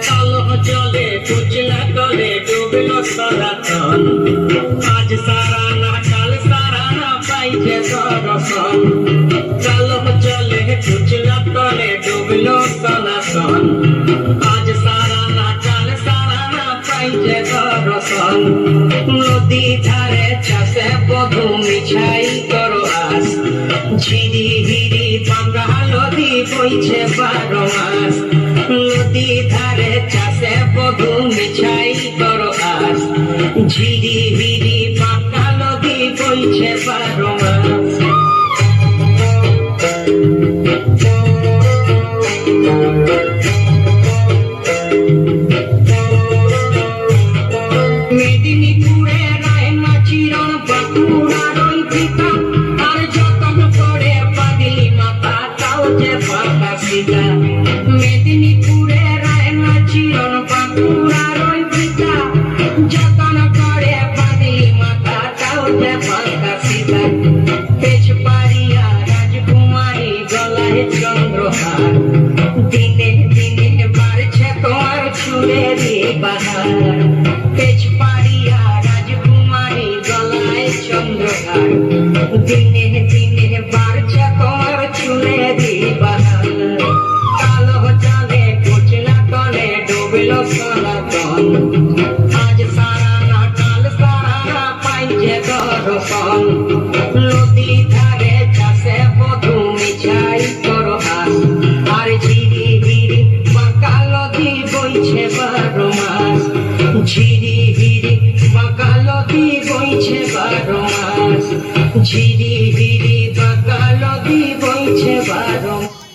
কালো জলে কুচলা তলে ডুবল সনাতন, আজ সারা না কাল সারা না পাইছে দর্শন। কালো জলে কুচলা তলে ডুবল সনাতন, আজ সারা না কাল সারা না পাইছে দর্শন। নদী ধারে চাষে বধু মিছাই করো আস, ঝিরি হিরি বাঁকা নদী বইছে 12 মাস। নদী ধারে চাষে বধু মিছাই করো আস, ঝিরি হিরি বাঁকা নদী বইছে 12 মাস। মেদিনীপুরে রায়না চিরণ বাঁকুড়ার ওই পিতা, আর যতন করে পাগলি মাতা তাও যে পাতা সীতা। মেদিনীপুরে রায়না চিরণ বাঁকুড়ার ওই পিতা, যতন করে পাগলি মাতা তাও যে পাতা সীতা। তেজপাড়িয়া রাজকুমারী গলায় চন্দ্রহার, দিনে দিনে বাড়ছে তোমার চুলেরই বাহার। তেজপাড়িয়া রাজকুমারী গলায় চন্দ্রহার, দিনে দিনে বাড়ছে তোমার চুলেরই বাহার। কালো জলে কুচলা তলে ডুবল সনাতন, আজ সারা না কাল সারা না পাইছে দর্শন। নদী ধারে চাষে বধু মিছাই করো হাস, আর ঝিরি হিরি বাঁকা নদী বইছে 12 মাস। ঝিরি হিরি বাঁকা নদী বইছে 12 মাস, ঝিরি হিরি বাঁকা নদী বইছে 12 মাস।